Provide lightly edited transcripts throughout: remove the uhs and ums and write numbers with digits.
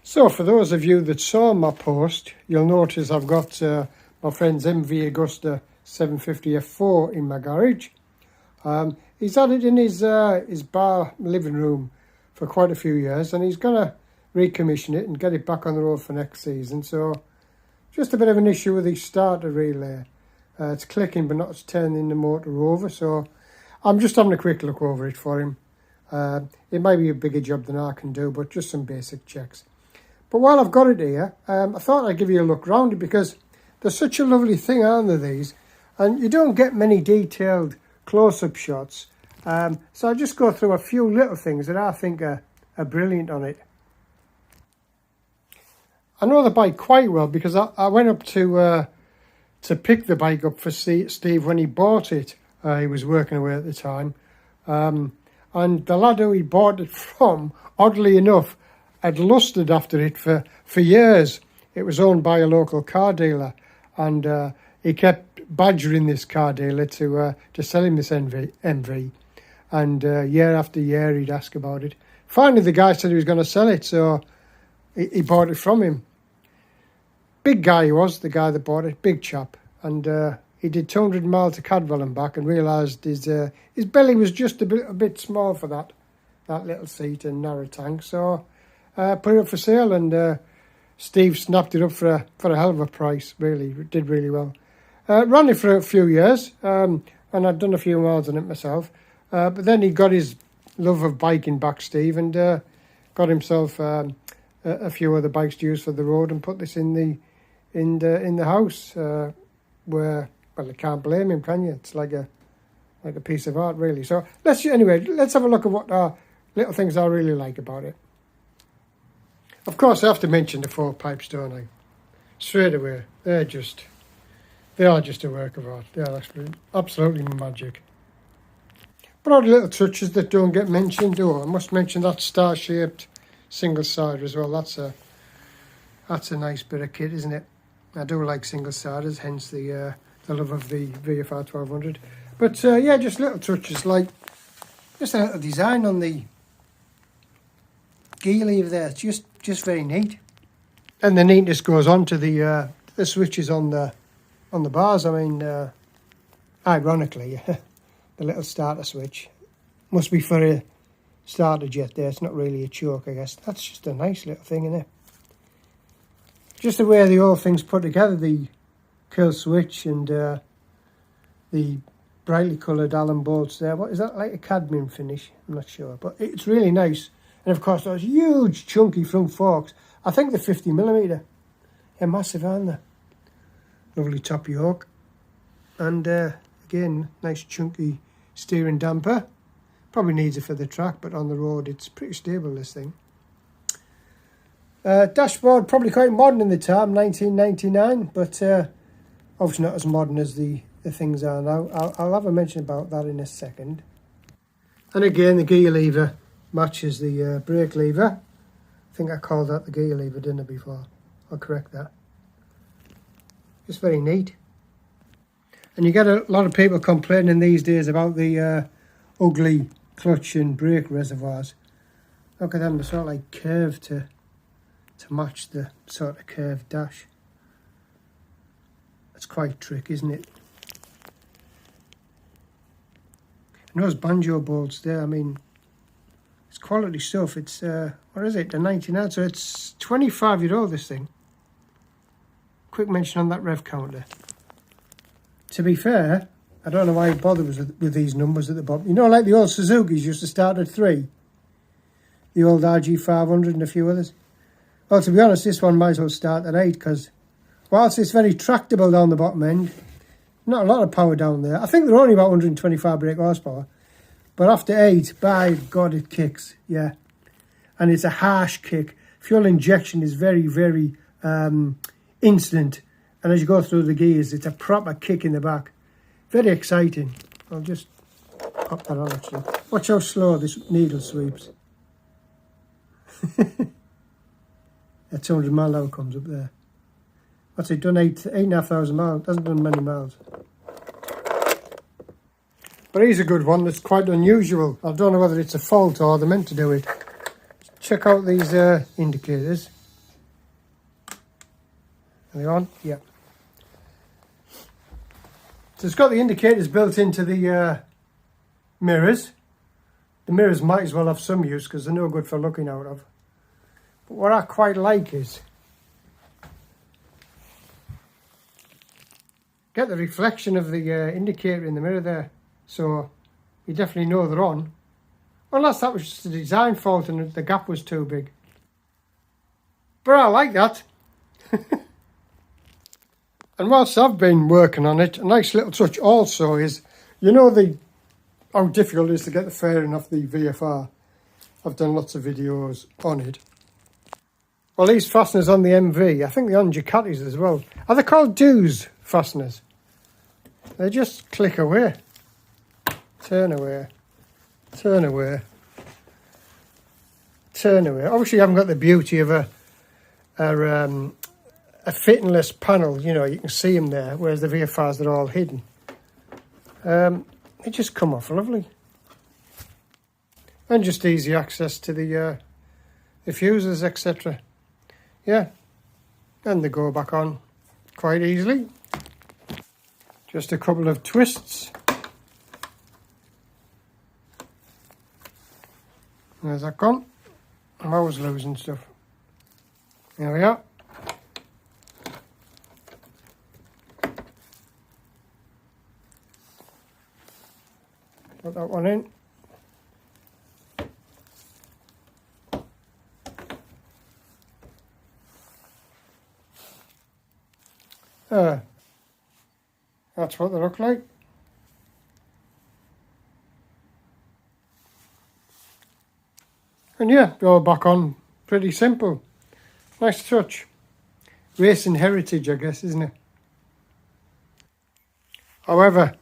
So for those of you that saw my post, you'll notice I've got my friend's MV Agusta 750 F4 in my garage. He's had it in his bar living room for quite a few years, and he's going to recommission it and get it back on the road for next season. So just a bit of an issue with his starter relay. It's clicking but not turning the motor over, so I'm just having a quick look over it for him. It might be a bigger job than I can do, but just some basic checks. But while I've got it here, I thought I'd give you a look round it, because there's such a lovely thing, aren't there, these? And you don't get many detailed close-up shots. So I'll just go through a few little things that I think are brilliant on it. I know the bike quite well because I went up to pick the bike up for Steve when he bought it. He was working away at the time. And the lad who he bought it from, oddly enough, had lusted after it for years. It was owned by a local car dealer, and he kept badgering this car dealer to sell him this MV. And year after year he'd ask about it. Finally the guy said he was going to sell it, so he bought it from him. Big guy he was, the guy that bought it, big chap. And he did 200 miles to Cadwell and back, and realised his belly was just a bit small for that little seat and narrow tank. So put it up for sale, and Steve snapped it up for a hell of a price. Really, it did really well. Ran it for a few years, and I'd done a few miles on it myself. But then he got his love of biking back, Steve, and got himself a few other bikes to use for the road, and put this in the house, where, well, you can't blame him, can you? It's like a piece of art, really. So let's have a look at what little things I really like about it. Of course, I have to mention the 4 pipes, don't I? Straight away, they are just a work of art. They are absolutely magic. But all the little touches that don't get mentioned, I must mention that star-shaped single sider as well. That's a nice bit of kit, isn't it? I do like single siders, hence the love of the VFR 1200. But yeah, just little touches, like just a little design on the gear lever there. It's just very neat. And the neatness goes on to the switches on the bars. I mean, ironically, the little starter switch must be for a starter jet there. It's not really a choke, I guess. That's just a nice little thing, isn't it? Just the way the whole thing's put together, the kill switch and the brightly coloured Allen bolts there. What is that, like a cadmium finish? I'm not sure, but it's really nice. And of course those huge chunky front forks. I think they're 50mm. They're massive, aren't they? Lovely top yoke. And again, nice chunky steering damper. Probably needs it for the track, but on the road it's pretty stable, this thing. Dashboard, probably quite modern in the time, 1999, but obviously not as modern as the things are now. I'll have a mention about that in a second. And again, the gear lever matches the brake lever. I think I called that the gear lever, didn't I, before? I'll correct that. Just very neat. And you get a lot of people complaining these days about the ugly clutch and brake reservoirs. Look at them, they're sort of like curved to match the sort of curved dash. That's quite tricky, isn't it? And those banjo bolts there, I mean, it's quality stuff. It's, what is it, the 99, so it's 25-year-old, this thing. Quick mention on that rev counter. To be fair, I don't know why he bothered with these numbers at the bottom. You know, like the old Suzuki's used to start at 3. The old RG500 and a few others. Well, to be honest, this one might as well start at 8, because whilst it's very tractable down the bottom end, not a lot of power down there. I think they're only about 125 brake horsepower. But after 8, by God, it kicks, yeah. And it's a harsh kick. Fuel injection is very, very instant. And as you go through the gears, it's a proper kick in the back. Very exciting. I'll just pop that on, actually. Watch how slow this needle sweeps. That 200 mile an hour comes up there. What's it done? 8,500 miles. Doesn't done many miles. But here's a good one that's quite unusual. I don't know whether it's a fault or they're meant to do it. Check out these indicators. Are they on? Yeah. So it's got the indicators built into the mirrors. The mirrors might as well have some use because they're no good for looking out of. But what I quite like is get the reflection of the indicator in the mirror there, so you definitely know they're on. Unless that was just a design fault and the gap was too big. But I like that. And whilst I've been working on it, a nice little touch also is, you know how difficult it is to get the fairing off the VFR. I've done lots of videos on it. Well, these fasteners on the MV, I think they're on Ducatis as well. Are they called Dews fasteners? They just click away. Turn away. Turn away. Turn away. Obviously, you haven't got the beauty of a fittingless panel. You know, you can see them there, whereas the VFRs are all hidden. They just come off lovely. And just easy access to the fuses, etc. Yeah. And they go back on quite easily. Just a couple of twists. There's that gone. I'm always losing stuff. There we are. Put that one in. That's what they look like. And yeah, they're all back on. Pretty simple. Nice touch. Racing heritage, I guess, isn't it? However,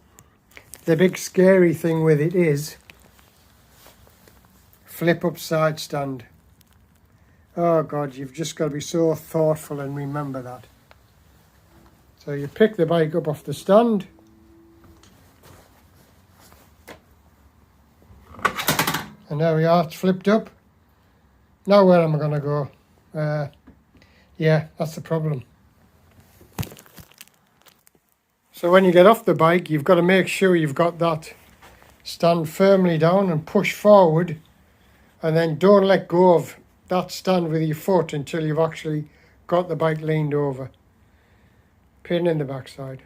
the big scary thing with it is flip up side stand. Oh God, you've just got to be so thoughtful and remember that. So you pick the bike up off the stand. And there we are, it's flipped up. Now where am I going to go? Yeah, that's the problem. So when you get off the bike, you've got to make sure you've got that stand firmly down and push forward. And then don't let go of that stand with your foot until you've actually got the bike leaned over. Pain in the backside.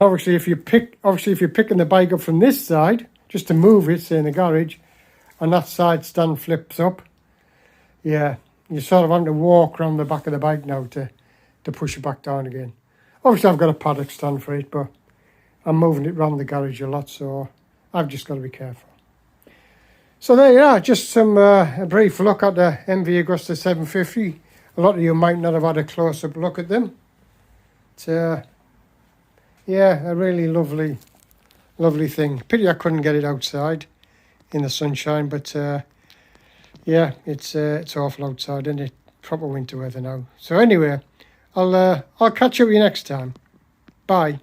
Obviously, if you're picking the bike up from this side, just to move it, say in the garage, and that side stand flips up, yeah, you sort of want to walk around the back of the bike now to push it back down again. Obviously, I've got a paddock stand for it, but I'm moving it around the garage a lot, so I've just got to be careful. So there you are, just some a brief look at the MV Agusta 750. A lot of you might not have had a close-up look at them. It's, yeah, a really lovely thing. Pity I couldn't get it outside in the sunshine, but yeah, it's awful outside, isn't it? Proper winter weather now. So anyway, I'll catch up with you next time. Bye.